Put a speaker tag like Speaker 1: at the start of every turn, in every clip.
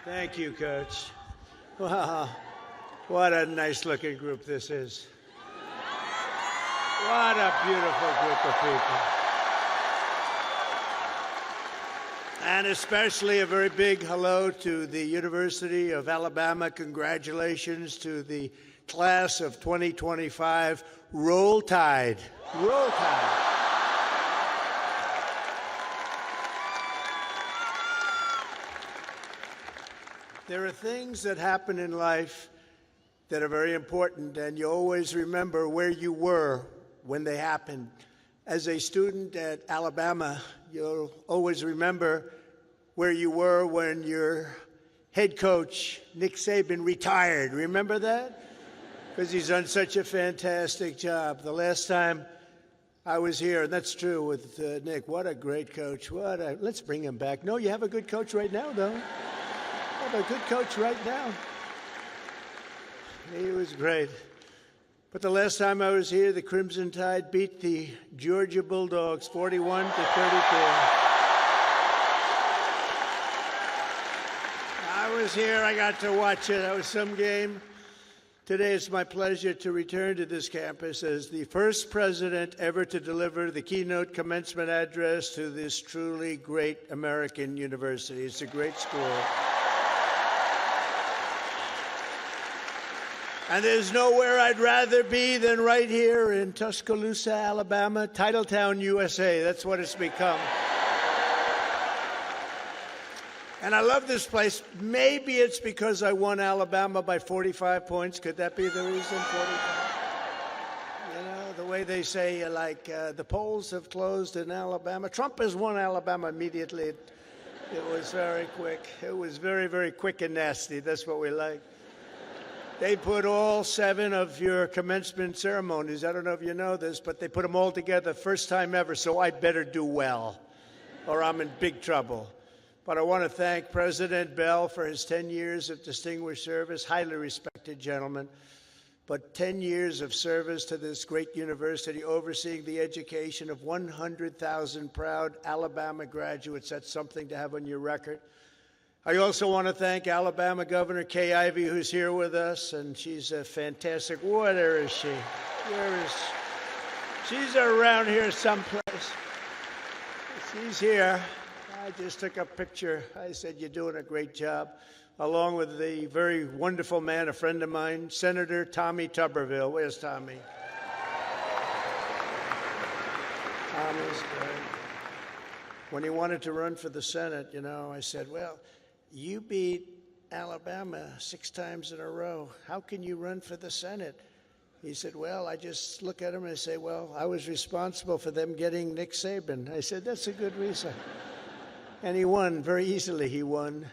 Speaker 1: Thank you, Coach. Wow, what a nice-looking group this is. What a beautiful group of people. And especially a very big hello to the University of Alabama. Congratulations to the class of 2025. Roll Tide. Roll Tide. There are things that happen in life that are very important, and you always remember where you were when they happened. As a student at Alabama, you'll always remember where you were when your head coach, Nick Saban, retired. Remember that? Because he's done such a fantastic job. The last time I was here, and that's true with Nick, what a great coach. Let's bring him back. No, you have a good coach right now, though. You have a good coach right now. He was great. But the last time I was here, the Crimson Tide beat the Georgia Bulldogs 41 to 34. I was here. I got to watch it. That was some game. Today, it's my pleasure to return to this campus as the first president ever to deliver the keynote commencement address to this truly great American university. It's a great school. And there's nowhere I'd rather be than right here in Tuscaloosa, Alabama, Titletown, USA. That's what it's become. And I love this place. Maybe it's because I won Alabama by 45 points. Could that be the reason? 45? You know, the way they say, the polls have closed in Alabama. Trump has won Alabama immediately. It was very quick. It was very, very quick and nasty. That's what we like. They put all 7 of your commencement ceremonies, I don't know if you know this, but they put them all together first time ever, so I better do well, or I'm in big trouble. But I want to thank President Bell for his 10 years of distinguished service, highly respected gentleman, but 10 years of service to this great university, overseeing the education of 100,000 proud Alabama graduates. That's something to have on your record. I also want to thank Alabama Governor Kay Ivey, who's here with us, and she's a fantastic. Where is she? Where is she? She's around here someplace. She's here. I just took a picture. I said, you're doing a great job, along with the very wonderful man, a friend of mine, Senator Tommy Tuberville. Where's Tommy? Tommy's great. When he wanted to run for the Senate, I said, well, you beat Alabama 6 times in a row. How can you run for the Senate? He said, well, I just look at him and I say, well, I was responsible for them getting Nick Saban. I said, that's a good reason. And he won. Very easily he won.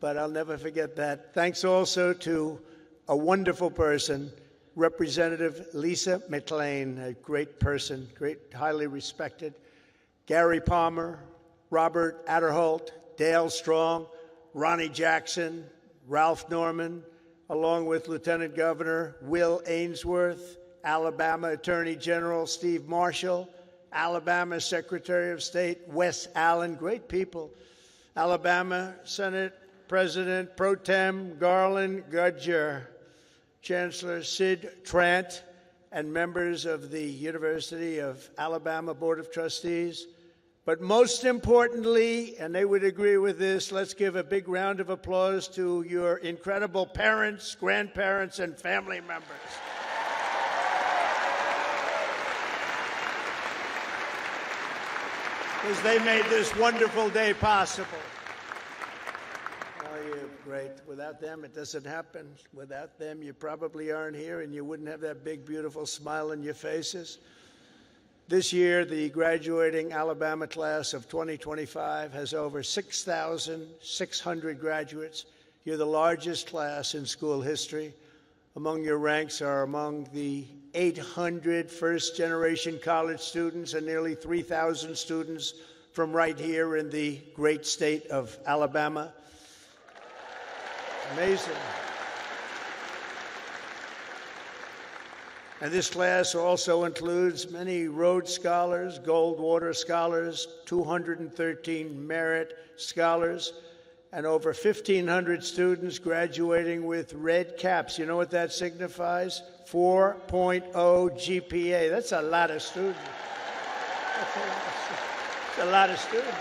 Speaker 1: But I'll never forget that. Thanks also to a wonderful person, Representative Lisa McClain, a great person, highly respected. Gary Palmer, Robert Adderholt, Dale Strong, Ronnie Jackson, Ralph Norman, along with Lieutenant Governor Will Ainsworth, Alabama Attorney General Steve Marshall, Alabama Secretary of State Wes Allen, great people, Alabama Senate President Pro Tem Garland Gudger, Chancellor Sid Trant, and members of the University of Alabama Board of Trustees. But most importantly, and they would agree with this, let's give a big round of applause to your incredible parents, grandparents, and family members. Because they made this wonderful day possible. Oh, you're great. Without them, it doesn't happen. Without them, you probably aren't here, and you wouldn't have that big, beautiful smile on your faces. This year, the graduating Alabama class of 2025 has over 6,600 graduates. You're the largest class in school history. Among your ranks are among the 800 first-generation college students and nearly 3,000 students from right here in the great state of Alabama. Amazing. And this class also includes many Rhodes Scholars, Goldwater Scholars, 213 Merit Scholars, and over 1,500 students graduating with red caps. You know what that signifies? 4.0 GPA. That's a lot of students. That's a lot of students.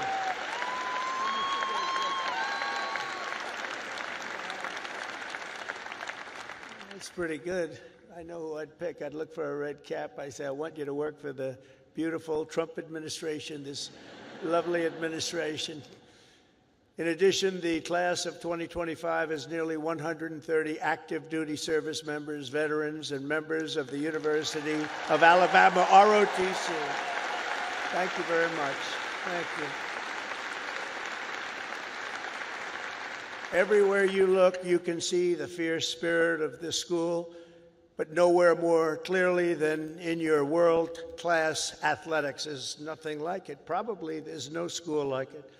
Speaker 1: That's pretty good. I know who I'd pick. I'd look for a red cap. I say, I want you to work for the beautiful Trump administration, this lovely administration. In addition, the class of 2025 has nearly 130 active duty service members, veterans, and members of the University of Alabama, ROTC. Thank you very much. Thank you. Everywhere you look, you can see the fierce spirit of this school, but nowhere more clearly than in your world-class athletics. There's nothing like it. Probably there's no school like it.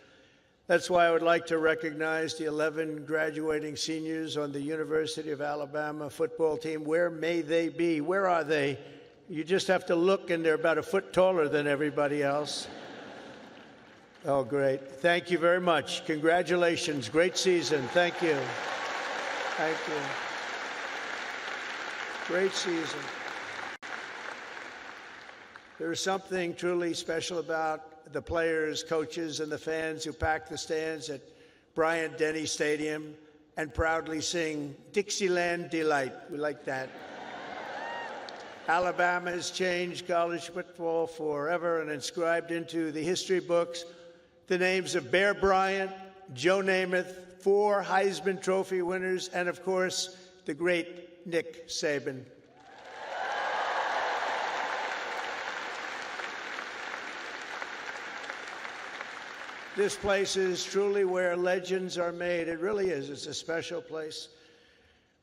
Speaker 1: That's why I would like to recognize the 11 graduating seniors on the University of Alabama football team. Where may they be? Where are they? You just have to look, and they're about a foot taller than everybody else. Oh, great. Thank you very much. Congratulations. Great season. Thank you. Thank you. Great season. There is something truly special about the players, coaches, and the fans who pack the stands at Bryant-Denny Stadium and proudly sing Dixieland Delight. We like that. Alabama has changed college football forever and inscribed into the history books the names of Bear Bryant, Joe Namath, 4 Heisman Trophy winners, and, of course, the great Nick Saban. This place is truly where legends are made. It really is. It's a special place.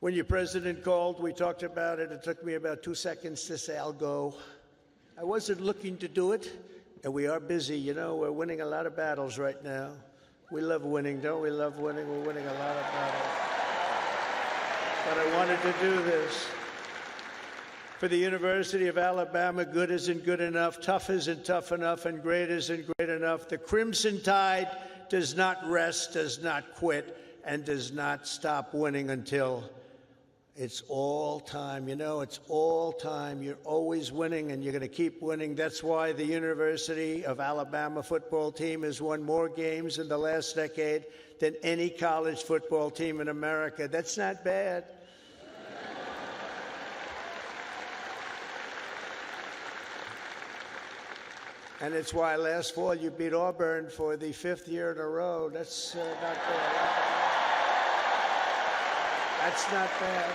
Speaker 1: When your president called, we talked about it. It took me about 2 seconds to say, I'll go. I wasn't looking to do it, and we are busy. You know, we're winning a lot of battles right now. We love winning, don't we? Love winning. We're winning a lot of battles. But I wanted to do this. For the University of Alabama, good isn't good enough, tough isn't tough enough, and great isn't great enough. The Crimson Tide does not rest, does not quit, and does not stop winning until it's all time. You know, it's all time. You're always winning, and you're going to keep winning. That's why the University of Alabama football team has won more games in the last decade than any college football team in America. That's not bad. And it's why last fall you beat Auburn for the 5th year in a row. That's not bad. That's not bad.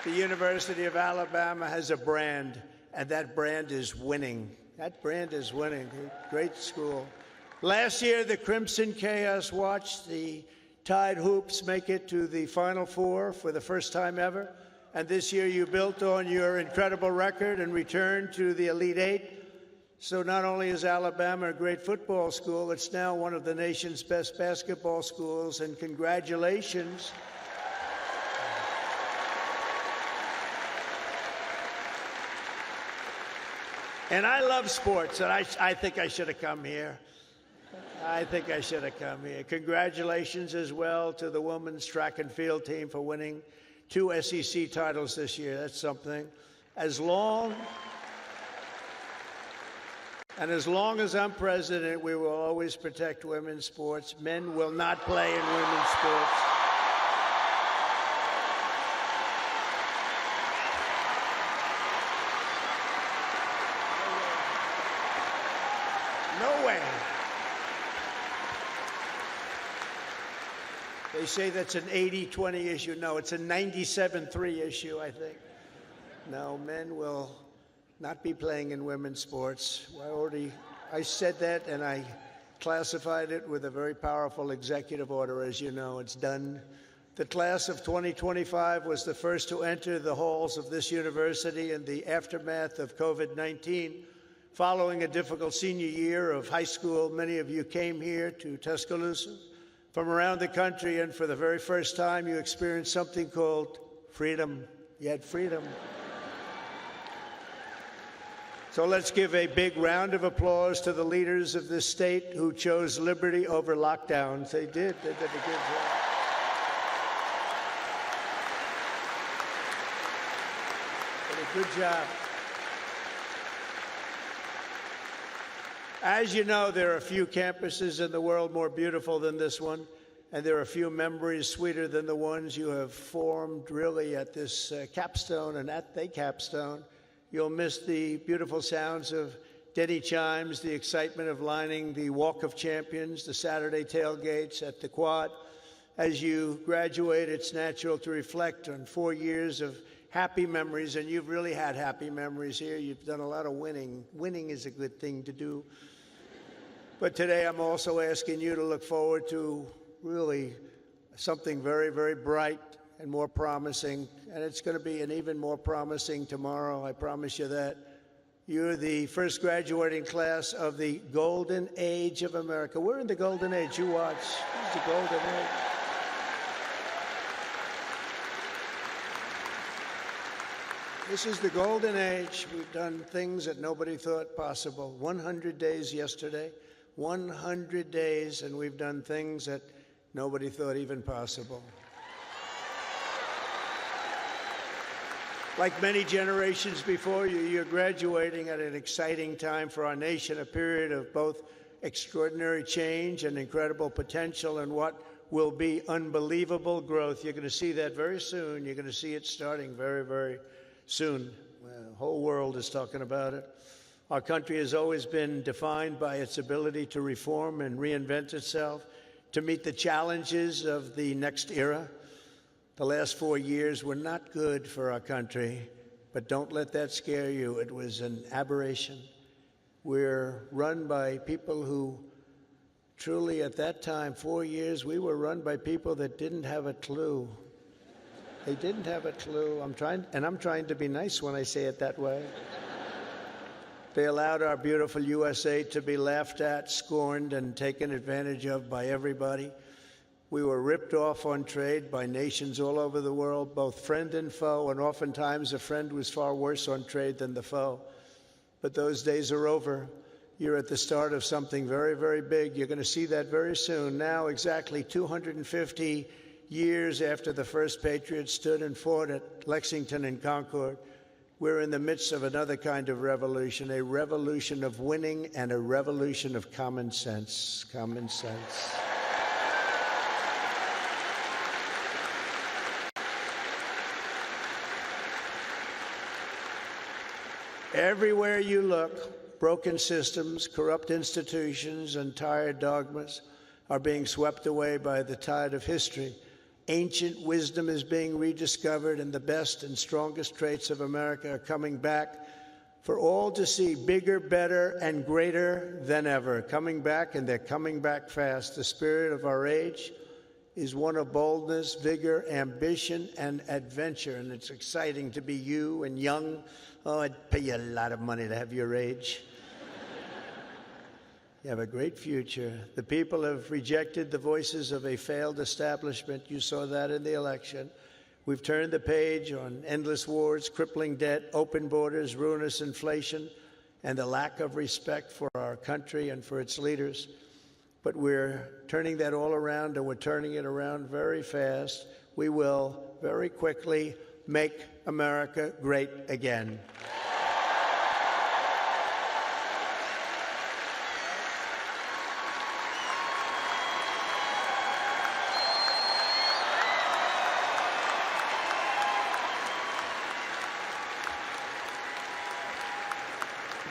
Speaker 1: The University of Alabama has a brand, and that brand is winning. That brand is winning. Great school. Last year, the Crimson Chaos watched the Tide Hoops make it to the Final Four for the first time ever. And this year, you built on your incredible record and returned to the Elite Eight. So not only is Alabama a great football school, it's now one of the nation's best basketball schools, and congratulations. And I love sports, and I think I should have come here. I think I should have come here. Congratulations as well to the women's track and field team for winning 2 SEC titles this year. That's something. As long as I'm president, we will always protect women's sports. Men will not play in women's sports. No way. They say that's an 80-20 issue. No, it's a 97-3 issue, I think. No, men will not be playing in women's sports. I said that, and I classified it with a very powerful executive order. As you know, it's done. The class of 2025 was the first to enter the halls of this university in the aftermath of COVID-19. Following a difficult senior year of high school, many of you came here to Tuscaloosa from around the country, and for the very first time, you experienced something called freedom. You had freedom. So let's give a big round of applause to the leaders of this state who chose liberty over lockdowns. They did a good job. Did a good job. As you know, there are a few campuses in the world more beautiful than this one, and there are a few memories sweeter than the ones you have formed really at this capstone and at the capstone. You'll miss the beautiful sounds of Denny chimes, the excitement of lining the Walk of Champions, the Saturday tailgates at the Quad. As you graduate, it's natural to reflect on 4 years of happy memories, and you've really had happy memories here. You've done a lot of winning. Winning is a good thing to do. But today I'm also asking you to look forward to really something very, very bright and more promising, and it's going to be an even more promising tomorrow, I promise you that. You're the first graduating class of the golden age of America. We're in the golden age. You watch. This is the golden age. This is the golden age. We've done things that nobody thought possible. 100 days yesterday, 100 days, and we've done things that nobody thought even possible. Like many generations before you, you're graduating at an exciting time for our nation, a period of both extraordinary change and incredible potential and what will be unbelievable growth. You're going to see that very soon. You're going to see it starting very, very soon. The whole world is talking about it. Our country has always been defined by its ability to reform and reinvent itself, to meet the challenges of the next era. The last 4 years were not good for our country, but don't let that scare you. It was an aberration. We're run by people who truly, at that time, 4 years, we were run by people that didn't have a clue. They didn't have a clue. I'm trying to be nice when I say it that way. They allowed our beautiful USA to be laughed at, scorned, and taken advantage of by everybody. We were ripped off on trade by nations all over the world, both friend and foe, and oftentimes a friend was far worse on trade than the foe. But those days are over. You're at the start of something very, very big. You're going to see that very soon. Now, exactly 250 years after the first Patriots stood and fought at Lexington and Concord, we're in the midst of another kind of revolution, a revolution of winning and a revolution of common sense. Common sense. Everywhere you look, broken systems, corrupt institutions, and tired dogmas are being swept away by the tide of history. Ancient wisdom is being rediscovered, and the best and strongest traits of America are coming back for all to see, bigger, better, and greater than ever. Coming back, and they're coming back fast. The spirit of our age is one of boldness, vigor, ambition, and adventure, and it's exciting to be you and young. Oh, I'd pay you a lot of money to have your age. You have a great future. The people have rejected the voices of a failed establishment. You saw that in the election. We've turned the page on endless wars, crippling debt, open borders, ruinous inflation, and the lack of respect for our country and for its leaders. But we're turning that all around, and we're turning it around very fast. We will very quickly make America great again.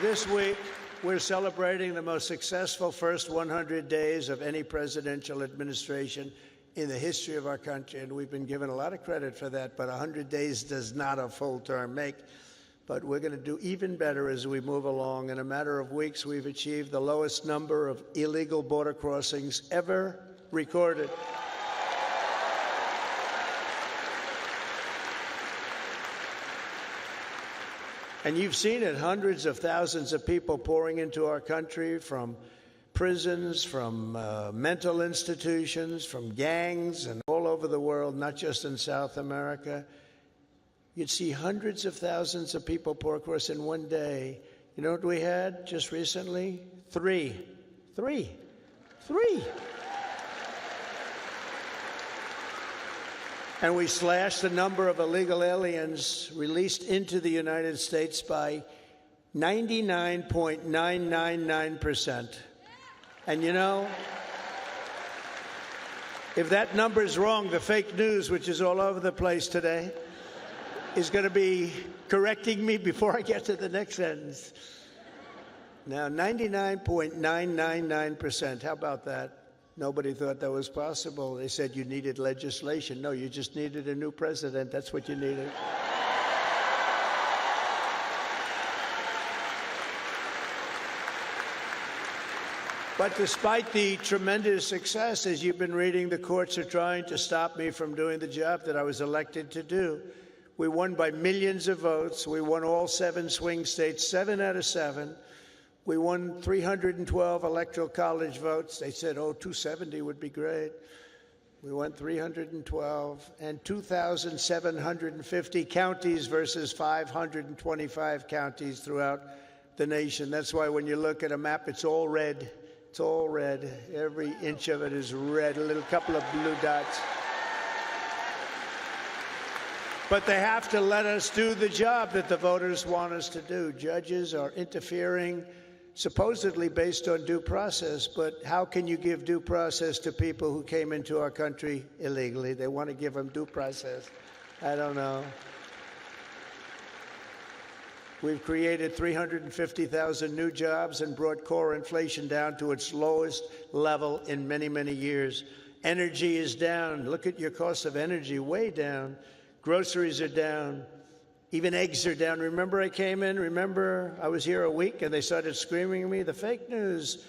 Speaker 1: This week, we're celebrating the most successful first 100 days of any presidential administration in the history of our country, and we've been given a lot of credit for that, but 100 days does not a full term make. But we're going to do even better as we move along. In a matter of weeks, we've achieved the lowest number of illegal border crossings ever recorded. And you've seen it, hundreds of thousands of people pouring into our country from prisons, from mental institutions, from gangs, and all over the world, not just in South America. You'd see hundreds of thousands of people pour across in one day. You know what we had just recently? Three. And we slashed the number of illegal aliens released into the United States by 99.999%. And you know, if that number is wrong, the fake news, which is all over the place today, is going to be correcting me before I get to the next sentence. Now, 99.999%, how about that? Nobody thought that was possible. They said you needed legislation. No, you just needed a new president. That's what you needed. But despite the tremendous success, as you've been reading, the courts are trying to stop me from doing the job that I was elected to do. We won by millions of votes. We won all 7 swing states, 7 out of 7. We won 312 electoral college votes. They said, 270 would be great. We won 312 and 2,750 counties versus 525 counties throughout the nation. That's why when you look at a map, it's all red. It's all red. Every inch of it is red, a little couple of blue dots. But they have to let us do the job that the voters want us to do. Judges are interfering, supposedly based on due process, but how can you give due process to people who came into our country illegally? They want to give them due process. I don't know. We've created 350,000 new jobs and brought core inflation down to its lowest level in many, many years. Energy is down. Look at your cost of energy, way down. Groceries are down. Even eggs are down. Remember I came in? Remember I was here a week and they started screaming at me, the fake news.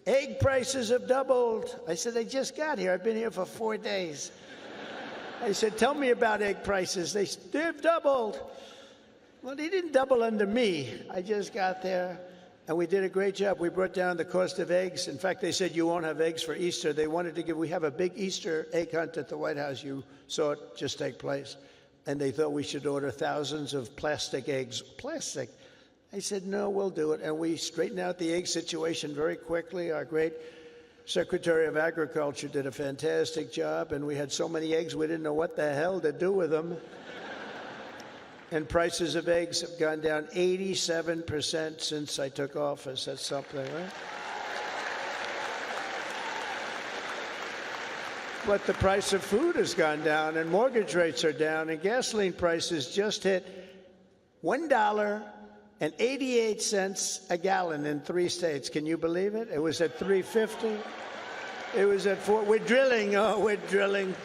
Speaker 1: Egg prices have doubled. I said, I just got here. I've been here for 4 days. I said, tell me about egg prices. They've doubled. Well, they didn't double under me. I just got there, and we did a great job. We brought down the cost of eggs. In fact, they said you won't have eggs for Easter. They wanted to we have a big Easter egg hunt at the White House. You saw it just take place. And they thought we should order thousands of plastic eggs. Plastic. I said, no, we'll do it. And we straightened out the egg situation very quickly. Our great Secretary of Agriculture did a fantastic job, and we had so many eggs we didn't know what the hell to do with them. And prices of eggs have gone down 87% since I took office. That's something, right? But the price of food has gone down, and mortgage rates are down, and gasoline prices just hit $1.88 a gallon in 3 states. Can you believe it? It was at $3.50. It was at $4. We're drilling. Oh, we're drilling.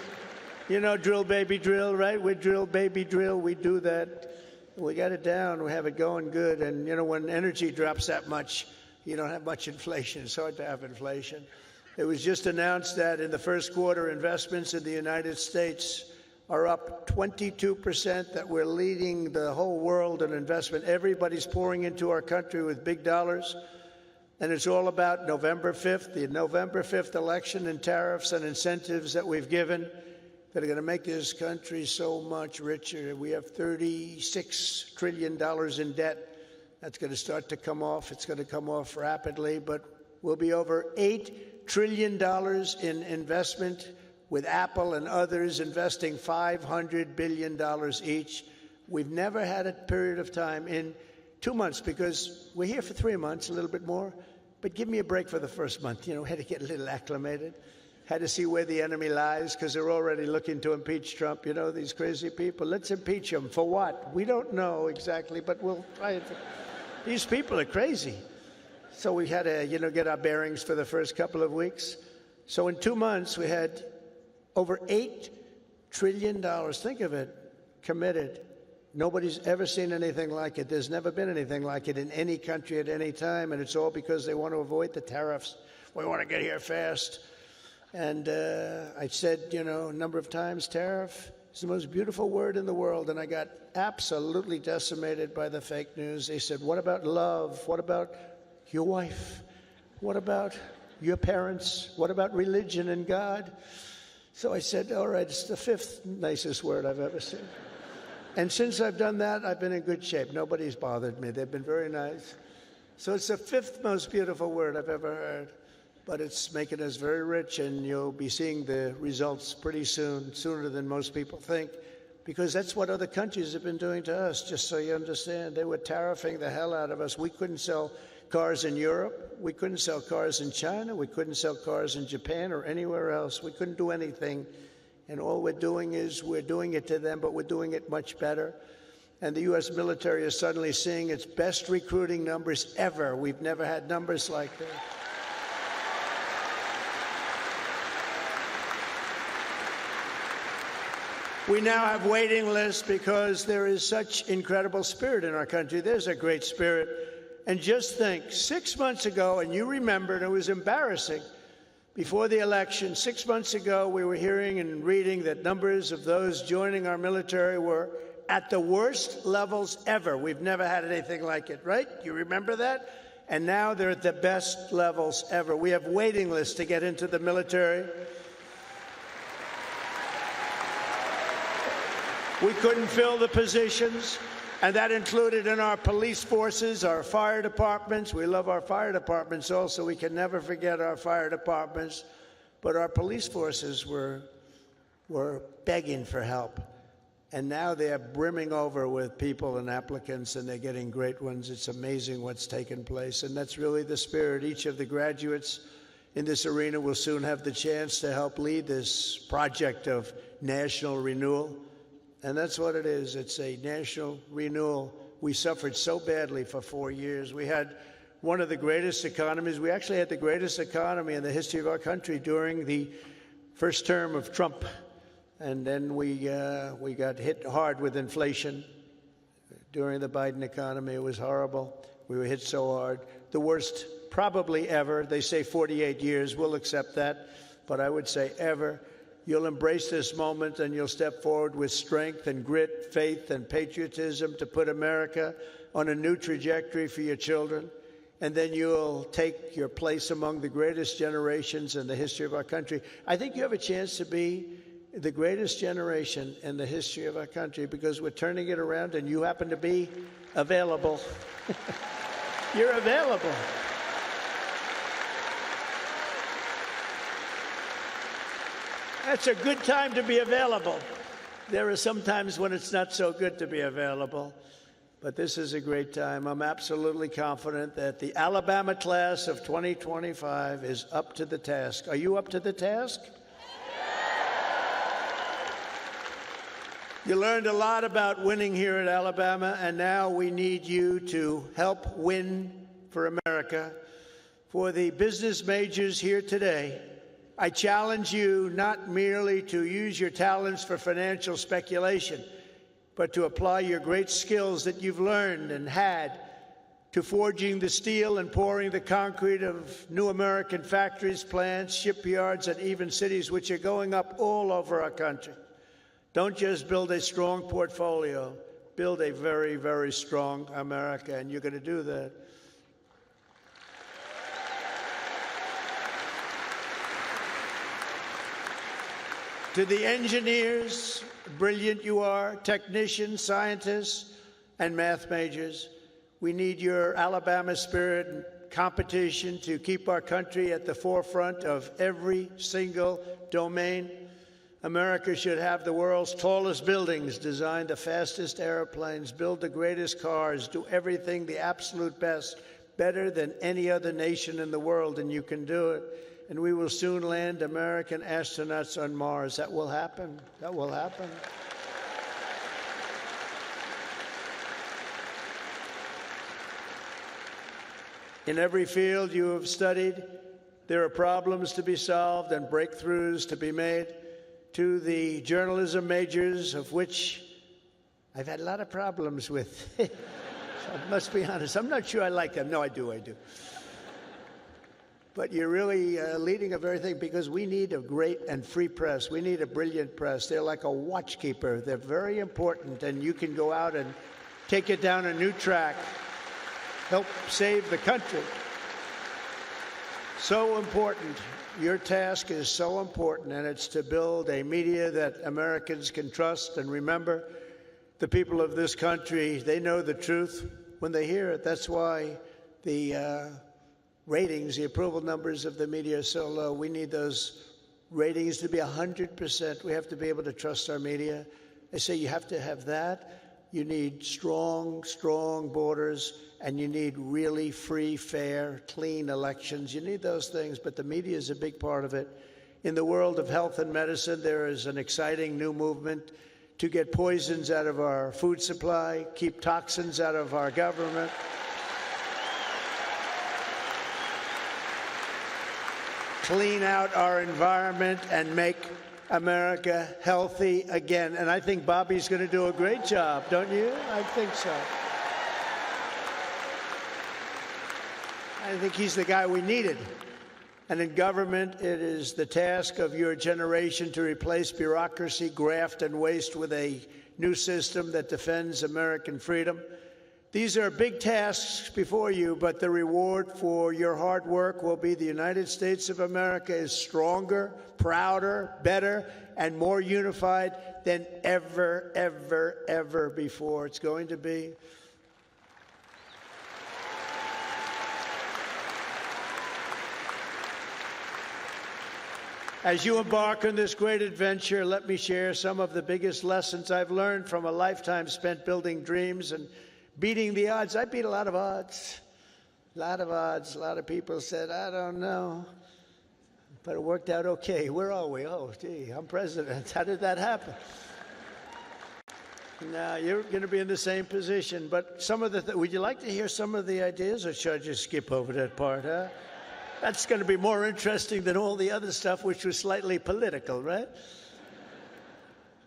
Speaker 1: You know, drill, baby, drill, right? We drill, baby, drill. We do that. We got it down. We have it going good. And, you know, when energy drops that much, you don't have much inflation. It's hard to have inflation. It was just announced that in the first quarter, investments in the United States are up 22%, that we're leading the whole world in investment. Everybody's pouring into our country with big dollars. And it's all about November 5th, the November 5th election, and tariffs and incentives that we've given that are going to make this country so much richer. We have $36 trillion in debt. That's going to start to come off. It's going to come off rapidly, but we'll be over $8 trillion in investment, with Apple and others investing $500 billion each. We've never had a period of time in 2 months, because we're here for 3 months, a little bit more, but give me a break for the first month. You know, had to get a little acclimated. Had to see where the enemy lies, because they're already looking to impeach Trump. You know, these crazy people. Let's impeach him. For what? We don't know exactly, but we'll try it. These people are crazy. So we had to, get our bearings for the first couple of weeks. So in 2 months, we had over $8 trillion, think of it, committed. Nobody's ever seen anything like it. There's never been anything like it in any country at any time, and it's all because they want to avoid the tariffs. We want to get here fast. And I said, a number of times, tariff is the most beautiful word in the world. And I got absolutely decimated by the fake news. They said, what about love? What about your wife? What about your parents? What about religion and God? So I said, all right, it's the 5th nicest word I've ever seen. And since I've done that, I've been in good shape. Nobody's bothered me. They've been very nice. So it's the fifth most beautiful word I've ever heard, but it's making us very rich, and you'll be seeing the results pretty soon, sooner than most people think, because that's what other countries have been doing to us, just so you understand. They were tariffing the hell out of us. We couldn't sell cars in Europe. We couldn't sell cars in China. We couldn't sell cars in Japan or anywhere else. We couldn't do anything. And all we're doing is we're doing it to them, but we're doing it much better. And the U.S. military is suddenly seeing its best recruiting numbers ever. We've never had numbers like that. We now have waiting lists because there is such incredible spirit in our country. There's a great spirit. And just think, 6 months ago, and you remember, and it was embarrassing, before the election, 6 months ago, we were hearing and reading that numbers of those joining our military were at the worst levels ever. We've never had anything like it, right? You remember that? And now they're at the best levels ever. We have waiting lists to get into the military. We couldn't fill the positions, and that included in our police forces, our fire departments. We love our fire departments also. We can never forget our fire departments. But our police forces were begging for help. And now they're brimming over with people and applicants, and they're getting great ones. It's amazing what's taken place, and that's really the spirit. Each of the graduates in this arena will soon have the chance to help lead this project of national renewal. And that's what it is. It's a national renewal. We suffered so badly for 4 years. We had one of the greatest economies. We actually had the greatest economy in the history of our country during the first term of Trump. And then we got hit hard with inflation during the Biden economy. It was horrible. We were hit so hard. The worst probably ever. They say 48 years. We'll accept that. But I would say ever. You'll embrace this moment, and you'll step forward with strength and grit, faith and patriotism to put America on a new trajectory for your children. And then you'll take your place among the greatest generations in the history of our country. I think you have a chance to be the greatest generation in the history of our country, because we're turning it around, and you happen to be available. You're available. That's a good time to be available. There are some times when it's not so good to be available, but this is a great time. I'm absolutely confident that the Alabama class of 2025 is up to the task. Are you up to the task? You learned a lot about winning here at Alabama, and now we need you to help win for America. For the business majors here today, I challenge you not merely to use your talents for financial speculation, but to apply your great skills that you've learned and had to forging the steel and pouring the concrete of new American factories, plants, shipyards, and even cities which are going up all over our country. Don't just build a strong portfolio. Build a very, very strong America, and you're going to do that. To the engineers, brilliant you are, technicians, scientists, and math majors, we need your Alabama spirit and competition to keep our country at the forefront of every single domain. America should have the world's tallest buildings, design the fastest airplanes, build the greatest cars, do everything the absolute best, better than any other nation in the world, and you can do it. And we will soon land American astronauts on Mars. That will happen. That will happen. In every field you have studied, there are problems to be solved and breakthroughs to be made. To the journalism majors, of which I've had a lot of problems with. So I must be honest. I'm not sure I like them. No, I do. But you're really leading a very thing, because we need a great and free press. We need a brilliant press. They're like a watchkeeper. They're very important, and you can go out and take it down a new track, help save the country. So important. Your task is so important, and it's to build a media that Americans can trust. And remember, the people of this country, they know the truth when they hear it. That's why the ratings, the approval numbers of the media are so low. We need those ratings to be 100%. We have to be able to trust our media. I say you have to have that. You need strong, strong borders, and you need really free, fair, clean elections. You need those things, but the media is a big part of it. In the world of health and medicine, there is an exciting new movement to get poisons out of our food supply, keep toxins out of our government. Clean out our environment and make America healthy again. And I think Bobby's going to do a great job, don't you? I think so. I think he's the guy we needed. And in government, it is the task of your generation to replace bureaucracy, graft, and waste with a new system that defends American freedom. These are big tasks before you, but the reward for your hard work will be the United States of America is stronger, prouder, better, and more unified than ever, ever, ever before. It's going to be. As you embark on this great adventure, let me share some of the biggest lessons I've learned from a lifetime spent building dreams and beating the odds. I beat a lot of odds, a lot of odds. A lot of people said, I don't know, but it worked out okay. Where are we? Oh, gee, I'm president. How did that happen? Now, you're going to be in the same position, but some of the, would you like to hear some of the ideas, or should I just skip over that part, huh? That's going to be more interesting than all the other stuff, which was slightly political, right?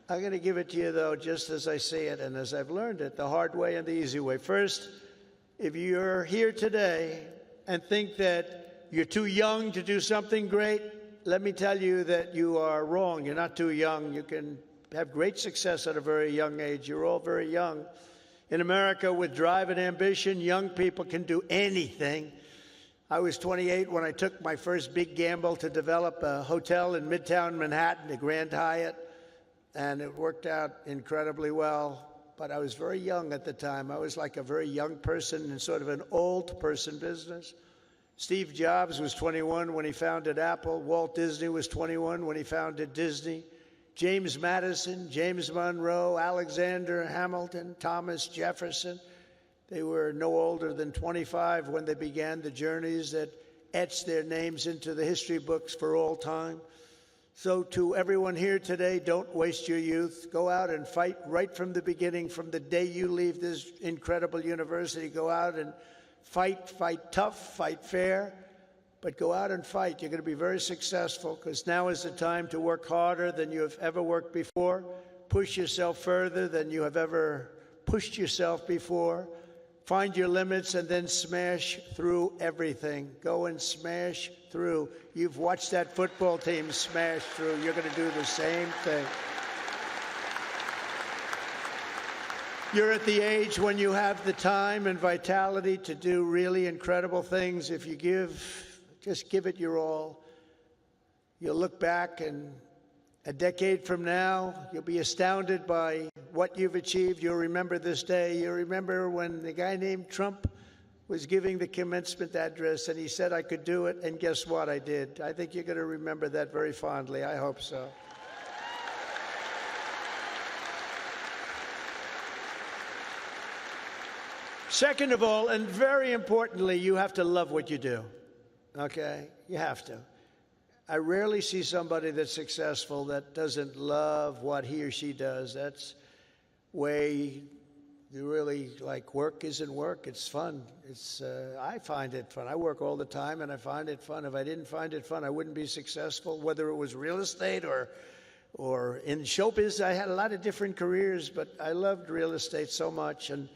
Speaker 1: I'm going to give it to you, though, just as I see it and as I've learned it, the hard way and the easy way. First, if you're here today and think that you're too young to do something great, let me tell you that you are wrong. You're not too young. You can have great success at a very young age. You're all very young. In America, with drive and ambition, young people can do anything. I was 28 when I took my first big gamble to develop a hotel in Midtown Manhattan, the Grand Hyatt, and it worked out incredibly well. But I was very young at the time. I was like a very young person in sort of an old person business. Steve Jobs was 21 when he founded Apple. Walt Disney was 21 when he founded Disney. James Madison, James Monroe, Alexander Hamilton, Thomas Jefferson. They were no older than 25 when they began the journeys that etched their names into the history books for all time. So to everyone here today, don't waste your youth. Go out and fight right from the beginning, from the day you leave this incredible university. Go out and fight tough, fight fair, but go out and fight. You're going to be very successful, because now is the time to work harder than you have ever worked before. Push yourself further than you have ever pushed yourself before. Find your limits and then smash through everything. Go and smash through. You've watched that football team smash through. You're going to do the same thing. You're at the age when you have the time and vitality to do really incredible things. If you just give it your all. You'll look back, and a decade from now, you'll be astounded by what you've achieved. You'll remember this day. You'll remember when the guy named Trump was giving the commencement address, and he said I could do it, and guess what? I did. I think you're going to remember that very fondly. I hope so. Second of all, and very importantly, you have to love what you do, okay? You have to. I rarely see somebody that's successful that doesn't love what he or she does. That's way you really like. Work isn't work. It's fun. I find it fun. I work all the time, and I find it fun. If I didn't find it fun, I wouldn't be successful, whether it was real estate or in showbiz. I had a lot of different careers, but I loved real estate so much, and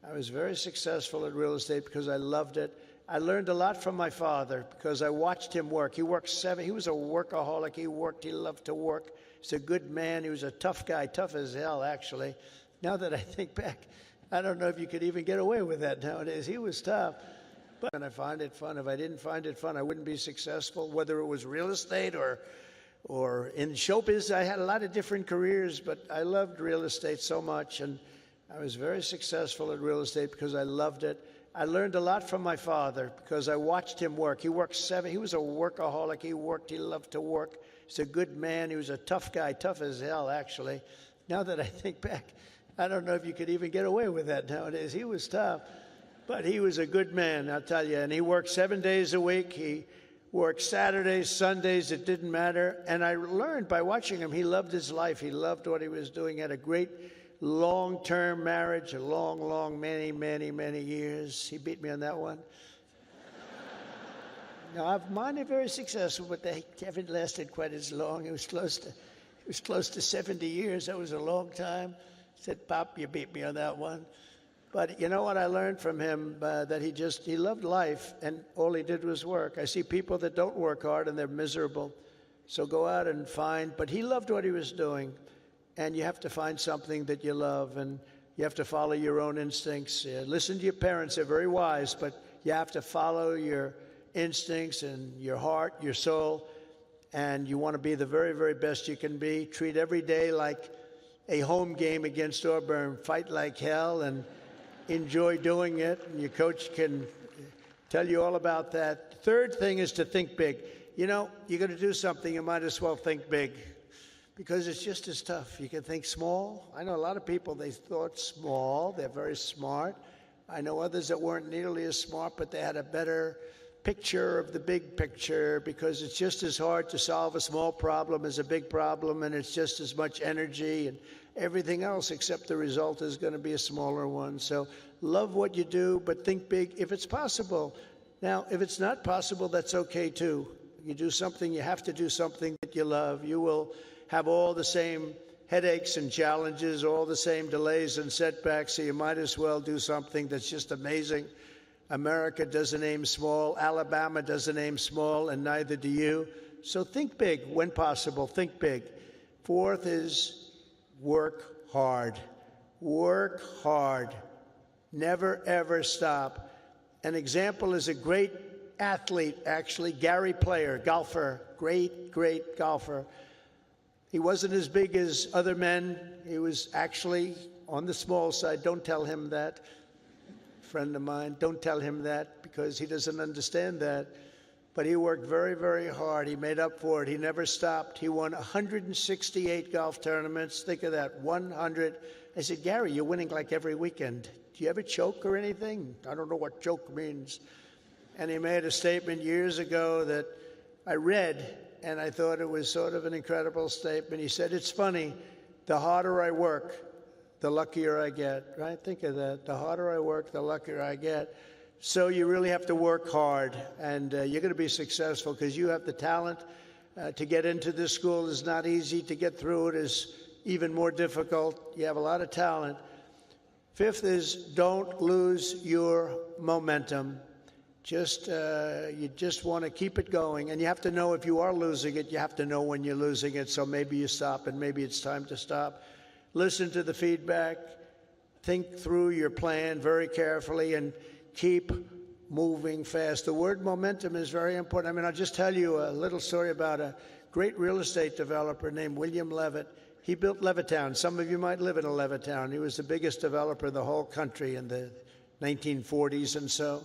Speaker 1: I was very successful at real estate because I loved it. I learned a lot from my father because I watched him work. He worked he was a workaholic. He loved to work. He's a good man. He was a tough guy, tough as hell, actually. Now that I think back, I don't know if you could even get away with that nowadays. He was tough. But I find it fun. If I didn't find it fun, I wouldn't be successful, whether it was real estate or in showbiz. I had a lot of different careers, but I loved real estate so much, and I was very successful at real estate because I loved it. I learned a lot from my father because I watched him work. He worked he was a workaholic. He worked, he loved to work. He's a good man. He was a tough guy, tough as hell, actually. Now that I think back, I don't know if you could even get away with that nowadays. He was tough, but he was a good man, I'll tell you. And he worked 7 days a week. He worked Saturdays, Sundays, it didn't matter. And I learned by watching him, he loved his life. He loved what he was doing. He had a great long-term marriage, a long, many years. He beat me on that one. Now, mine are very successful, but they haven't lasted quite as long. It was close to 70 years. That was a long time. I said, Pop, you beat me on that one. But you know what I learned from him? That he loved life, and all he did was work. I see people that don't work hard, and they're miserable. So go out and find. But he loved what he was doing, and you have to find something that you love, and you have to follow your own instincts. Listen to your parents. They're very wise, but you have to follow your instincts and your heart, your soul, and you want to be the very best you can be. Treat every day like a home game against Auburn. Fight like hell and enjoy doing it. And your coach can tell you all about that. Third thing is to think big. You know, you're going to do something, you might as well think big because it's just as tough. You can think small. I know a lot of people, they thought small. They're very smart. I know others that weren't nearly as smart, but they had a better picture of the big picture because it's just as hard to solve a small problem as a big problem, and it's just as much energy and everything else, except the result is going to be a smaller one. So love what you do, but think big if it's possible. Now, if it's not possible, that's okay too. You do something, you have to do something that you love. You will have all the same headaches and challenges, all the same delays and setbacks, so you might as well do something that's just amazing. America doesn't aim small, Alabama doesn't aim small, and neither do you. So think big when possible, think big. Fourth is work hard. Work hard. Never, ever stop. An example is a great athlete, actually, Gary Player, golfer, great golfer. He wasn't as big as other men. He was actually on the small side. Don't tell him that. Friend of mine, don't tell him that because he doesn't understand that. But he worked very hard. He made up for it. He never stopped. He won 168 golf tournaments. Think of that, 100. I said, Gary, you're winning like every weekend. Do you ever choke or anything? I don't know what choke means. And he made a statement years ago that I read, and I thought it was sort of an incredible statement. He said, it's funny, the harder I work, the luckier I get, right? Think of that. The harder I work, the luckier I get. So you really have to work hard, and you're going to be successful because you have the talent. To get into this school is not easy. To get through it is even more difficult. You have a lot of talent. Fifth is don't lose your momentum. You just want to keep it going, and you have to know if you are losing it. You have to know when you're losing it, so maybe you stop, and maybe it's time to stop. Listen to the feedback, think through your plan very carefully, and keep moving fast. The word momentum is very important. I mean, I'll just tell you a little story about a great real estate developer named William Levitt. He built Levittown. Some of you might live in a Levittown. He was the biggest developer in the whole country in the 1940s and so.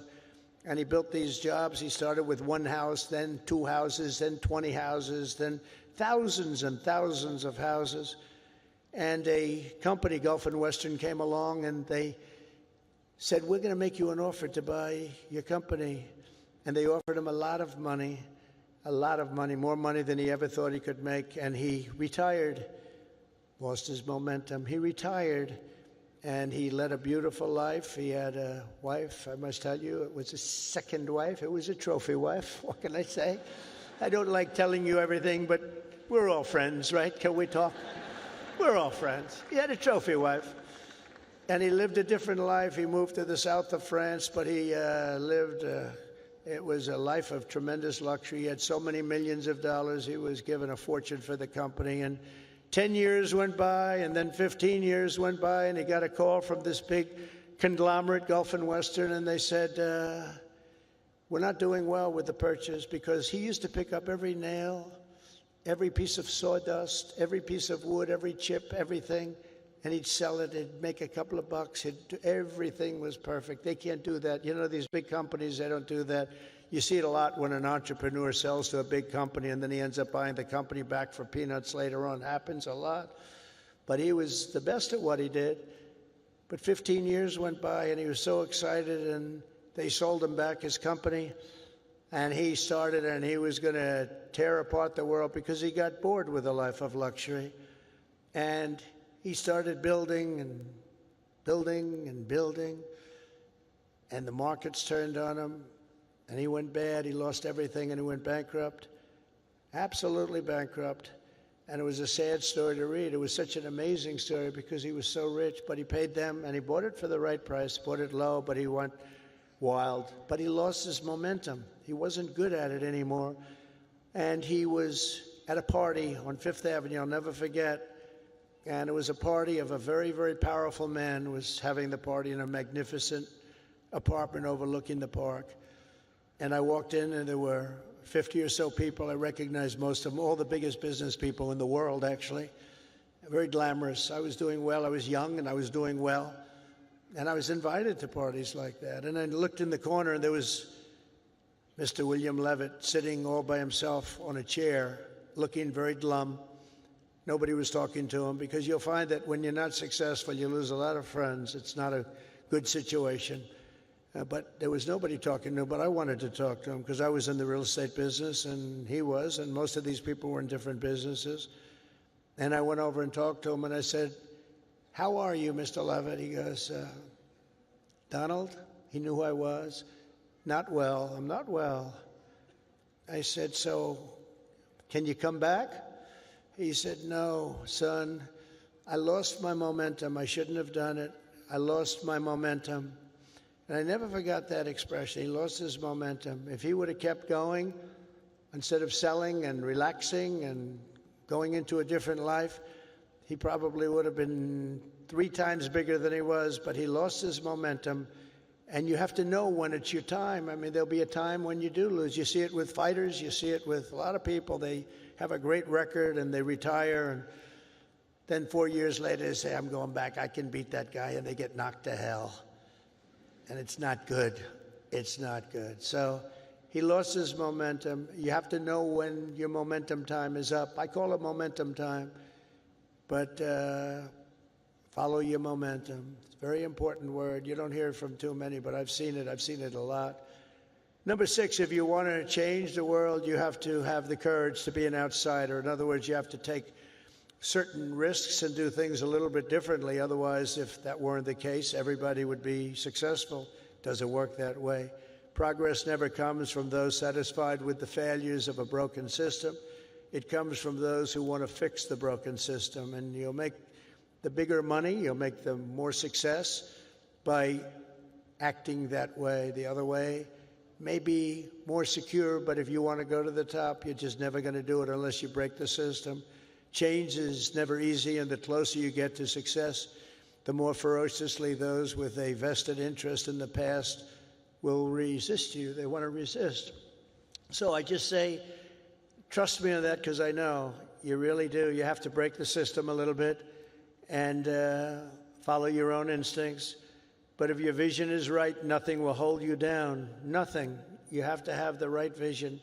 Speaker 1: And he built these jobs. He started with one house, then 2 houses, then 20 houses, then thousands and thousands of houses. And a company, Gulf and Western, came along and they said, we're going to make you an offer to buy your company. And they offered him a lot of money, more money than he ever thought he could make. And he retired, lost his momentum. He retired, and he led a beautiful life. He had a wife, I must tell you, it was a second wife. It was a trophy wife, what can I say? I don't like telling you everything, but we're all friends, right? Can we talk? We're all friends. He had a trophy wife, and he lived a different life. He moved to the south of France, but he it was a life of tremendous luxury. He had so many millions of dollars. He was given a fortune for the company, and 10 years went by, and then 15 years went by, and he got a call from this big conglomerate, Gulf and Western, and they said, we're not doing well with the purchase, because he used to pick up every nail, every piece of sawdust, every piece of wood, every chip, everything, and he'd sell it, he'd make a couple of bucks, everything was perfect. They can't do that. You know, these big companies, they don't do that. You see it a lot when an entrepreneur sells to a big company and then he ends up buying the company back for peanuts later on. Happens a lot. But he was the best at what he did. But 15 years went by and he was so excited, and they sold him back his company, and he started, and he was going to tear apart the world because he got bored with a life of luxury. And he started building and building and building, and the markets turned on him, and he went bad. He lost everything, and he went bankrupt, absolutely bankrupt. And it was a sad story to read. It was such an amazing story because he was so rich, but he paid them, and he bought it for the right price, bought it low, but he went wild. But he lost his momentum. He wasn't good at it anymore. And he was at a party on Fifth Avenue, I'll never forget. And it was a party of a very, very powerful man who was having the party in a magnificent apartment overlooking the park. And I walked in, and there were 50 or so people. I recognized most of them, all the biggest business people in the world, actually. Very glamorous. I was doing well. I was young, and I was doing well. And I was invited to parties like that. And I looked in the corner, and there was Mr. William Levitt sitting all by himself on a chair, looking very glum. Nobody was talking to him, because you'll find that when you're not successful, you lose a lot of friends. It's not a good situation. But there was nobody talking to him, but I wanted to talk to him because I was in the real estate business, and he was, and most of these people were in different businesses. And I went over and talked to him, and I said, "How are you, Mr. Levitt?" He goes, "Donald?" He knew who I was. "Not well. I'm not well." I said, "So can you come back?" He said, "No, son, I lost my momentum. I shouldn't have done it. I lost my momentum." And I never forgot that expression. He lost his momentum. If he would have kept going, instead of selling and relaxing and going into a different life, he probably would have been 3 times bigger than he was, but he lost his momentum. And you have to know when it's your time. I mean, there'll be a time when you do lose. You see it with fighters. You see it with a lot of people. They have a great record and they retire, and then 4 years later they say, "I'm going back. I can beat that guy," and they get knocked to hell. And it's not good. It's not good. So he lost his momentum. You have to know when your momentum time is up. I call it momentum time. But follow your momentum. It's a very important word. You don't hear it from too many, but I've seen it. I've seen it a lot. Number 6, if you want to change the world, you have to have the courage to be an outsider. In other words, you have to take certain risks and do things a little bit differently. Otherwise, if that weren't the case, everybody would be successful. Doesn't work that way. Progress never comes from those satisfied with the failures of a broken system. It comes from those who want to fix the broken system. And you'll make the bigger money, you'll make the more success by acting that way. The other way may be more secure, but if you want to go to the top, you're just never going to do it unless you break the system. Change is never easy, and the closer you get to success, the more ferociously those with a vested interest in the past will resist you. They want to resist. So I just say, trust me on that, because I know you really do. You have to break the system a little bit and follow your own instincts. But if your vision is right, nothing will hold you down. Nothing. You have to have the right vision.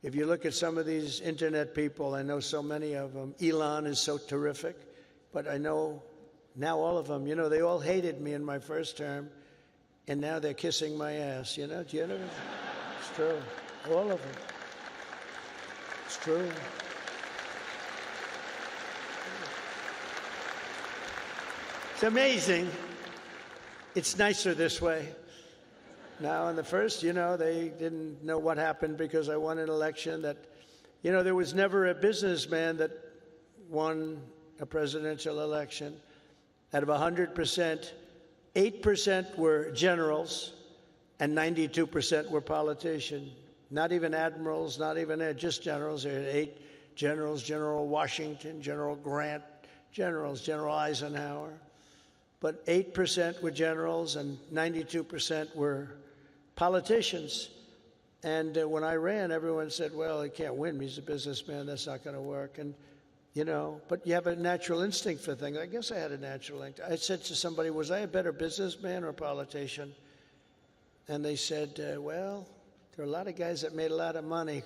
Speaker 1: If you look at some of these internet people, I know so many of them. Elon is so terrific, but I know now all of them, they all hated me in my first term, and now they're kissing my ass, Do you know? It's true. All of them. It's true. It's amazing. It's nicer this way. Now, in the first, they didn't know what happened because I won an election that, there was never a businessman that won a presidential election. Out of 100%, 8% were generals and 92% were politicians. Not even admirals, not even just generals. There were 8 generals, General Washington, General Grant, General Eisenhower. But 8% were generals and 92% were politicians. And when I ran, everyone said, well, he can't win. He's a businessman. That's not going to work. And you know, but you have a natural instinct for things. I guess I had a natural instinct. I said to somebody, was I a better businessman or a politician? And they said, well, there are a lot of guys that made a lot of money,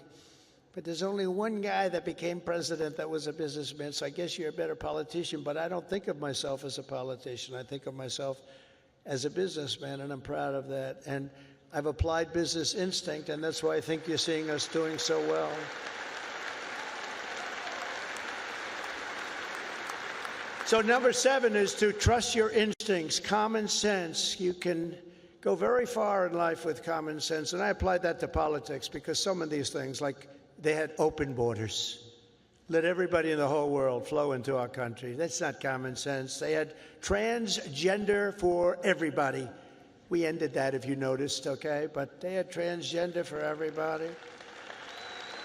Speaker 1: but there's only one guy that became president that was a businessman, so I guess you're a better politician. But I don't think of myself as a politician. I think of myself as a businessman, and I'm proud of that. And I've applied business instinct, and that's why I think you're seeing us doing so well. So number 7 is to trust your instincts, common sense. You can go very far in life with common sense, and I applied that to politics because some of these things, like they had open borders. Let everybody in the whole world flow into our country. That's not common sense. They had transgender for everybody. We ended that, if you noticed, okay? But they had transgender for everybody.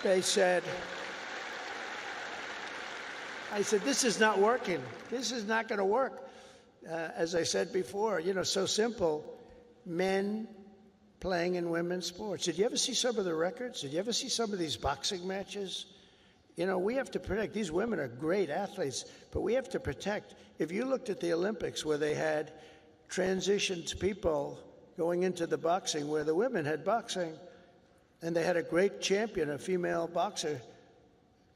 Speaker 1: They said, I said, this is not working. This is not going to work. As I said before, you know, so simple. Men playing in women's sports. Did you ever see some of the records? Did you ever see some of these boxing matches? You know, we have to protect. These women are great athletes, but we have to protect. If you looked at the Olympics where they had transitioned people going into the boxing, where the women had boxing, and they had a great champion, a female boxer.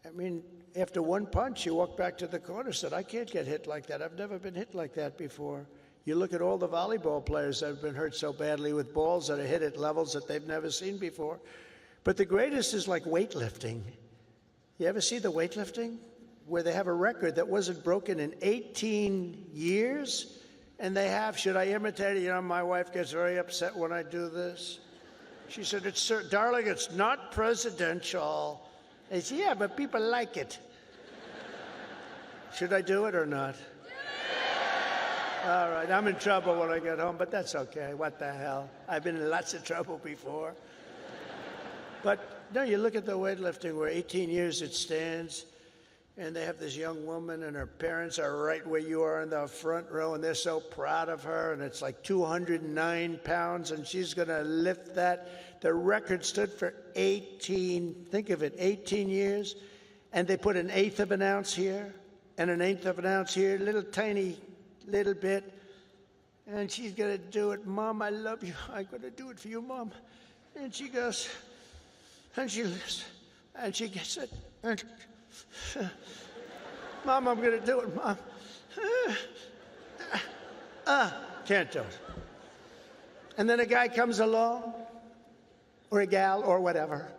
Speaker 1: I mean, after one punch, she walked back to the corner and said, I can't get hit like that. I've never been hit like that before. You look at all the volleyball players that have been hurt so badly with balls that are hit at levels that they've never seen before. But the greatest is like weightlifting. You ever see the weightlifting? Where they have a record that wasn't broken in 18 years? And they have, should I imitate it? You know, my wife gets very upset when I do this. She said, darling, it's not presidential. I said, yeah, but people like it. Should I do it or not? All right, I'm in trouble when I get home, but that's okay. What the hell? I've been in lots of trouble before. But no, you look at the weightlifting where 18 years it stands, and they have this young woman, and her parents are right where you are in the front row, and they're so proud of her, and it's like 209 pounds, and she's going to lift that. The record stood for 18, think of it, 18 years, and they put 1/8 of an ounce here, and 1/8 of an ounce here, little bit, and she's going to do it. Mom, I love you. I'm going to do it for you, Mom. And she goes, and she lifts, and she gets it. And, Mom, I'm going to do it, Mom. Can't do it. And then a guy comes along, or a gal, or whatever.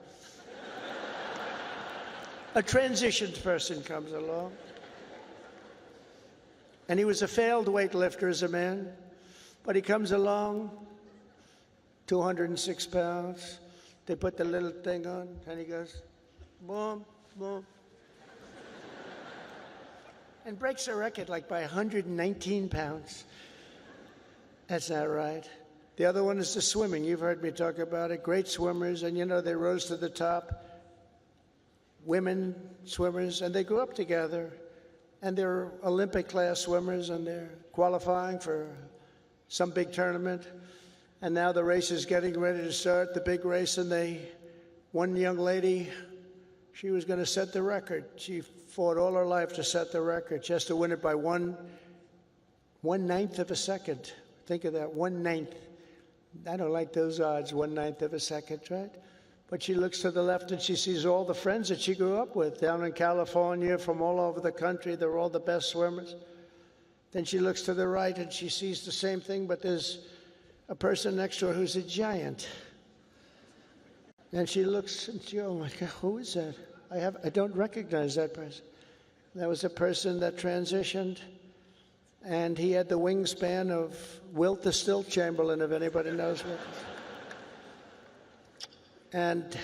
Speaker 1: A transitioned person comes along. And he was a failed weightlifter as a man, but he comes along, 206 pounds. They put the little thing on, and he goes, boom, boom. And breaks the record like by 119 pounds. That's not right. The other one is the swimming. You've heard me talk about it. Great swimmers, and you know, they rose to the top. Women swimmers, and they grew up together. And they're Olympic-class swimmers, and they're qualifying for some big tournament. And now the race is getting ready to start, the big race, and one young lady, she was going to set the record. She fought all her life to set the record. She has to win it by 1/9 of a second. Think of that, 1/9. I don't like those odds, 1/9 of a second, right? But she looks to the left and she sees all the friends that she grew up with down in California, from all over the country. They're all the best swimmers. Then she looks to the right and she sees the same thing, but there's a person next to her who's a giant. And she looks and she, oh my God, who is that? I don't recognize that person. That was a person that transitioned, and he had the wingspan of Wilt the Stilt Chamberlain, if anybody knows what. And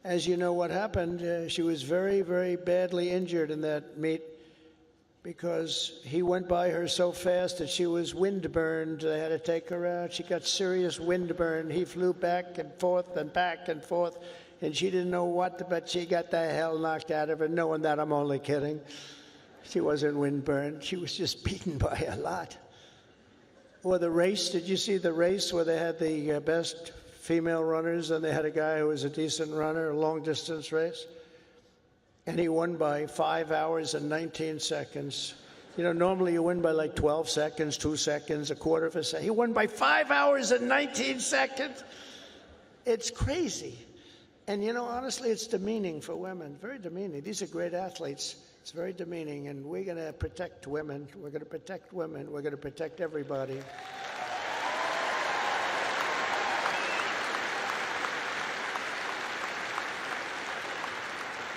Speaker 1: as you know what happened, she was very, very badly injured in that meet because he went by her so fast that she was windburned. They had to take her out. She got serious windburn. He flew back and forth, and she didn't know what, but she got the hell knocked out of her, knowing that I'm only kidding. She wasn't windburned. She was just beaten by a lot. Or the race, did you see the race where they had the best female runners, and they had a guy who was a decent runner, a long-distance race? and he won by 5 hours and 19 seconds. You know, normally you win by like 12 seconds, 2 seconds, a quarter of a second. He won by 5 hours and 19 seconds. It's crazy. And, you know, honestly, it's demeaning for women, very demeaning. These are great athletes. It's very demeaning, and we're going to protect women. We're going to protect women. We're going to protect everybody.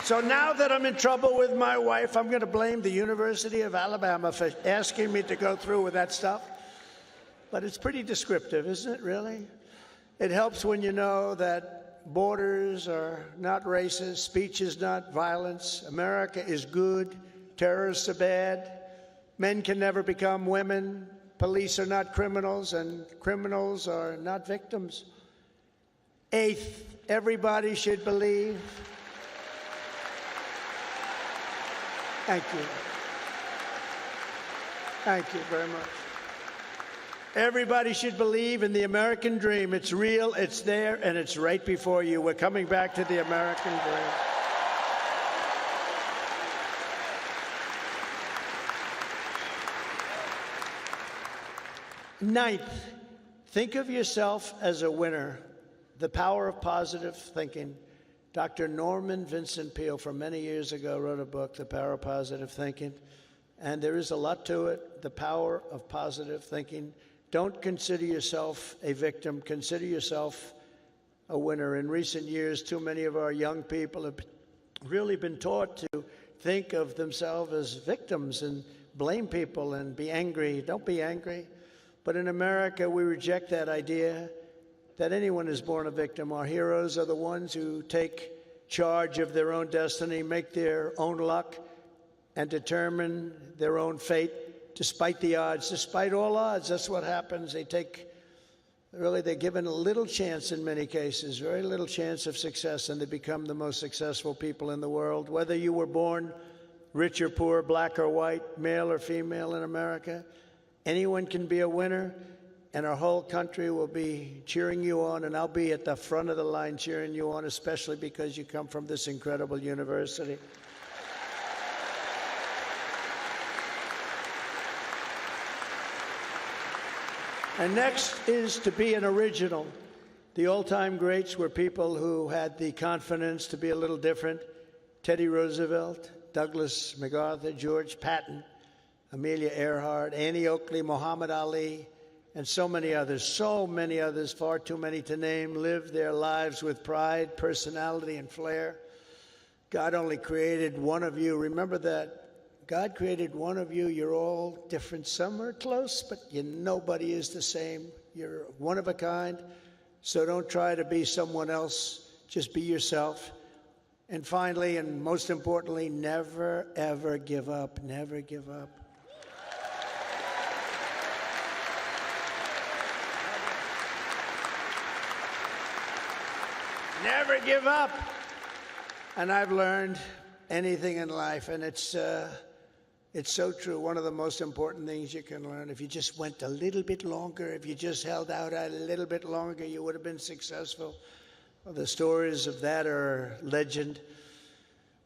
Speaker 1: So now that I'm in trouble with my wife, I'm going to blame the University of Alabama for asking me to go through with that stuff. But it's pretty descriptive, isn't it, really? It helps when you know that borders are not racist, speech is not violence, America is good, terrorists are bad, men can never become women, police are not criminals, and criminals are not victims. Eighth, everybody should believe. Thank you. Thank you very much. Everybody should believe in the American dream. It's real, it's there, and it's right before you. We're coming back to the American dream. Ninth, think of yourself as a winner. The power of positive thinking. Dr. Norman Vincent Peale, from many years ago, wrote a book, The Power of Positive Thinking, and there is a lot to it, the power of positive thinking. Don't consider yourself a victim. Consider yourself a winner. In recent years, too many of our young people have really been taught to think of themselves as victims and blame people and be angry. Don't be angry. But in America, we reject that idea that anyone is born a victim. Our heroes are the ones who take charge of their own destiny, make their own luck, and determine their own fate despite the odds, despite all odds. That's what happens. They're given a little chance in many cases, very little chance of success, and they become the most successful people in the world. Whether you were born rich or poor, black or white, male or female in America, anyone can be a winner. And our whole country will be cheering you on, and I'll be at the front of the line cheering you on, especially because you come from this incredible university. And next is to be an original. The all-time greats were people who had the confidence to be a little different. Teddy Roosevelt, Douglas MacArthur, George Patton, Amelia Earhart, Annie Oakley, Muhammad Ali, and so many others, far too many to name, lived their lives with pride, personality, and flair. God only created one of you. Remember that. God created one of you. You're all different. Some are close, but nobody is the same. You're one of a kind, so don't try to be someone else. Just be yourself. And finally, and most importantly, never, ever give up. Never give up. Never give up. And I've learned anything in life, and it's so true. One of the most important things you can learn, if you just went a little bit longer, if you just held out a little bit longer, you would have been successful. Well, the stories of that are legend.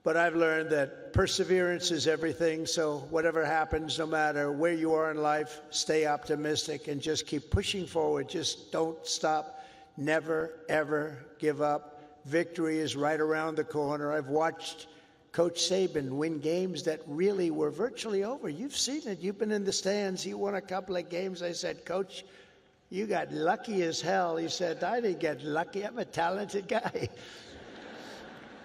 Speaker 1: But I've learned that perseverance is everything, so whatever happens, no matter where you are in life, stay optimistic and just keep pushing forward. Just don't stop. Never, ever give up. Victory is right around the corner. I've watched Coach Saban win games that really were virtually over. You've seen it. You've been in the stands. He won a couple of games. I said, Coach, you got lucky as hell. He said, I didn't get lucky. I'm a talented guy.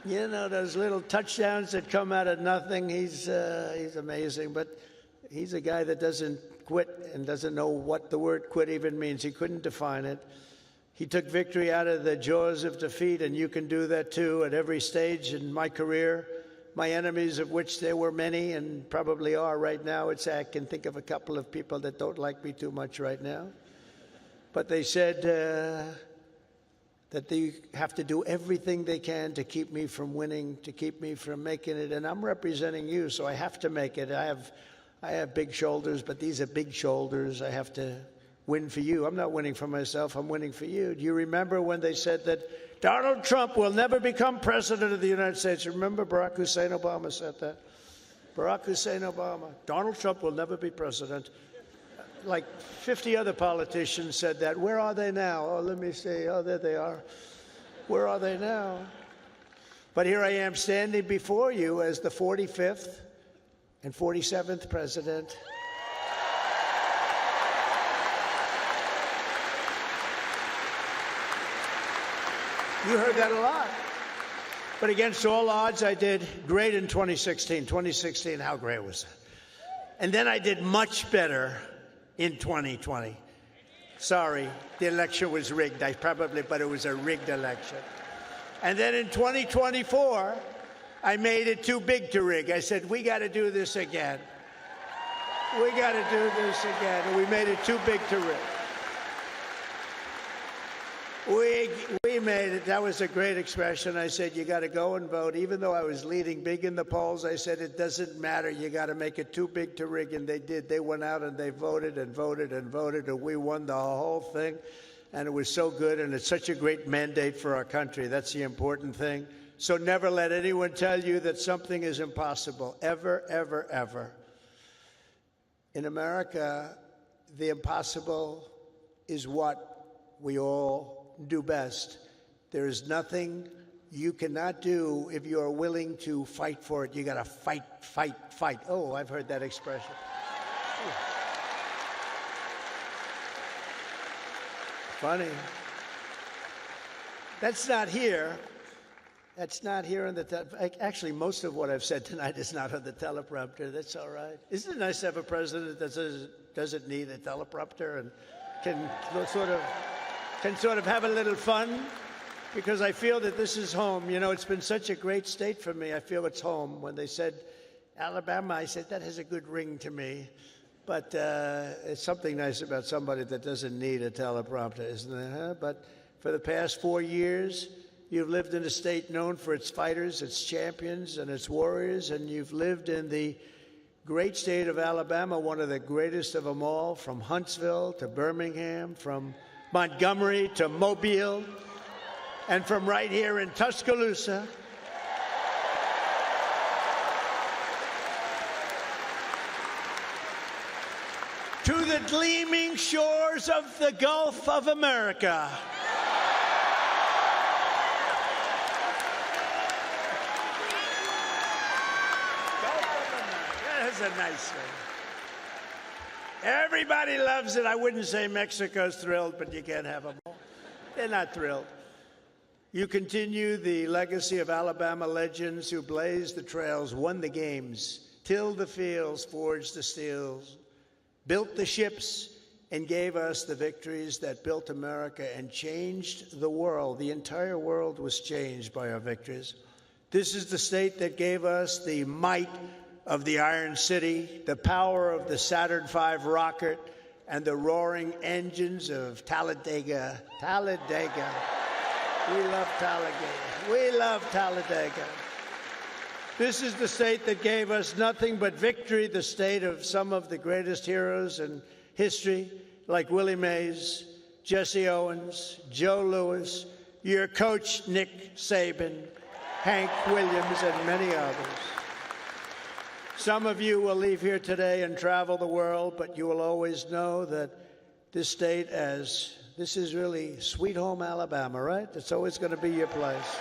Speaker 1: You know, those little touchdowns that come out of nothing. He's amazing. But he's a guy that doesn't quit and doesn't know what the word quit even means. He couldn't define it. He took victory out of the jaws of defeat, and you can do that too at every stage in my career. My enemies, of which there were many and probably are right now, I can think of a couple of people that don't like me too much right now. But they said that they have to do everything they can to keep me from winning, to keep me from making it. And I'm representing you, so I have to make it. I have big shoulders, but these are big shoulders. I have to win for you. I'm not winning for myself. I'm winning for you. Do you remember when they said that Donald Trump will never become president of the United States? Remember Barack Hussein Obama said that? Barack Hussein Obama. Donald Trump will never be president. Like 50 other politicians said that. Where are they now? Oh, let me see. Oh, there they are. Where are they now? But here I am standing before you as the 45th and 47th president. You heard that a lot. But against all odds, I did great in 2016. 2016, how great was that? And then I did much better in 2020. Sorry, the election was rigged. But it was a rigged election. And then in 2024, I made it too big to rig. I said, we got to do this again. We got to do this again. And we made it too big to rig. We made it. That was a great expression. I said, you got to go and vote. Even though I was leading big in the polls, I said, it doesn't matter. You got to make it too big to rig. And they did. They went out and they voted and voted and voted. And we won the whole thing. And it was so good. And it's such a great mandate for our country. That's the important thing. So never let anyone tell you that something is impossible. Ever, ever, ever. In America, the impossible is what we all do best. There is nothing you cannot do if you are willing to fight for it. You got to fight, fight, fight. Oh, I've heard that expression. Ooh. Funny. That's not here. That's not here on the actually, most of what I've said tonight is not on the teleprompter. That's all right. Isn't it nice to have a president that doesn't need a teleprompter and can sort of have a little fun? Because I feel that this is home. You know, it's been such a great state for me. I feel it's home. When they said Alabama, I said, that has a good ring to me. But it's something nice about somebody that doesn't need a teleprompter, isn't it? Huh? But for the past 4 years, you've lived in a state known for its fighters, its champions, and its warriors, and you've lived in the great state of Alabama, one of the greatest of them all, from Huntsville to Birmingham, from Montgomery to Mobile, and from right here in Tuscaloosa. To the gleaming shores of the Gulf of America. That's a nice thing. Everybody loves it. I wouldn't say Mexico's thrilled, but you can't have them all. They're not thrilled. You continue the legacy of Alabama legends who blazed the trails, won the games, tilled the fields, forged the steels, built the ships, and gave us the victories that built America and changed the world. The entire world was changed by our victories. This is the state that gave us the might of the Iron City, the power of the Saturn V rocket, and the roaring engines of Talladega. Talladega. We love Talladega. We love Talladega. This is the state that gave us nothing but victory, the state of some of the greatest heroes in history, like Willie Mays, Jesse Owens, Joe Louis, your coach, Nick Saban, Hank Williams, and many others. Some of you will leave here today and travel the world, but you will always know that this state, as this is really sweet home Alabama, right? It's always going to be your place.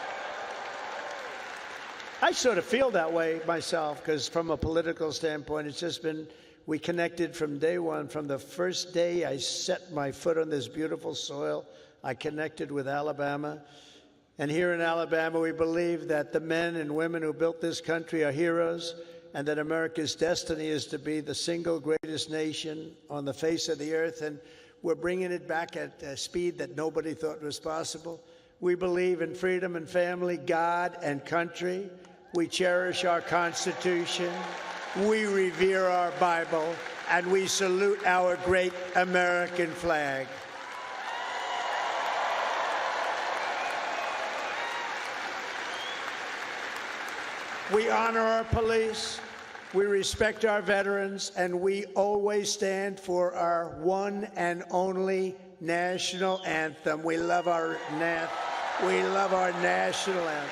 Speaker 1: I sort of feel that way myself, because from a political standpoint, it's just been, we connected from day one. From the first day I set my foot on this beautiful soil, I connected with Alabama. And here in Alabama, we believe that the men and women who built this country are heroes, and that America's destiny is to be the single greatest nation on the face of the earth. And we're bringing it back at a speed that nobody thought was possible. We believe in freedom and family, God and country. We cherish our Constitution. We revere our Bible. And we salute our great American flag. We honor our police. We respect our veterans, and we always stand for our one and only national anthem. We love our national anthem.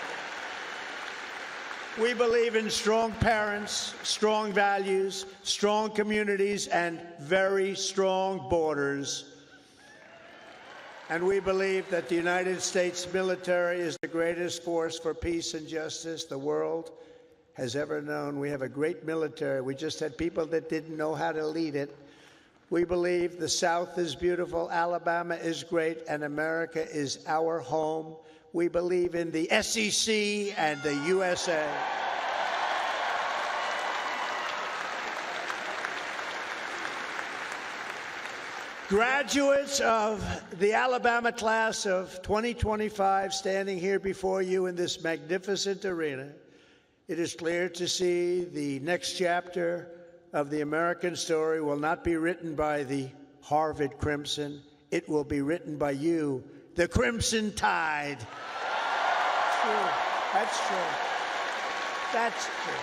Speaker 1: We believe in strong parents, strong values, strong communities, and very strong borders. And we believe that the United States military is the greatest force for peace and justice the world has ever known. We have a great military. We just had people that didn't know how to lead it. We believe the South is beautiful, Alabama is great, and America is our home. We believe in the SEC and the USA. Graduates of the Alabama class of 2025 standing here before you in this magnificent arena, it is clear to see the next chapter of the American story will not be written by the Harvard Crimson. It will be written by you, the Crimson Tide. True. That's true. That's true.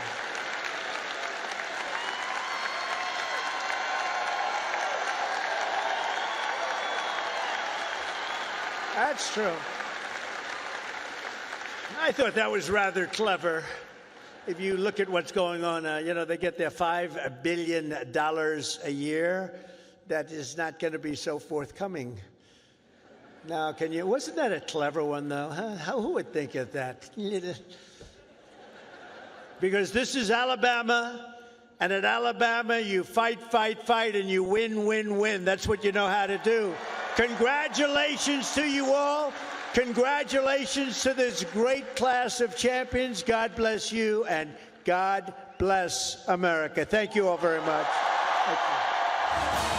Speaker 1: That's true. I thought that was rather clever. If you look at what's going on, they get their $5 billion a year. That is not going to be so forthcoming. Now, wasn't that a clever one, though? Huh? Who would think of that? Because this is Alabama, and at Alabama, you fight, and you win. That's what you know how to do. Congratulations to you all. Congratulations to this great class of champions. God bless you, and God bless America. Thank you all very much. Thank you.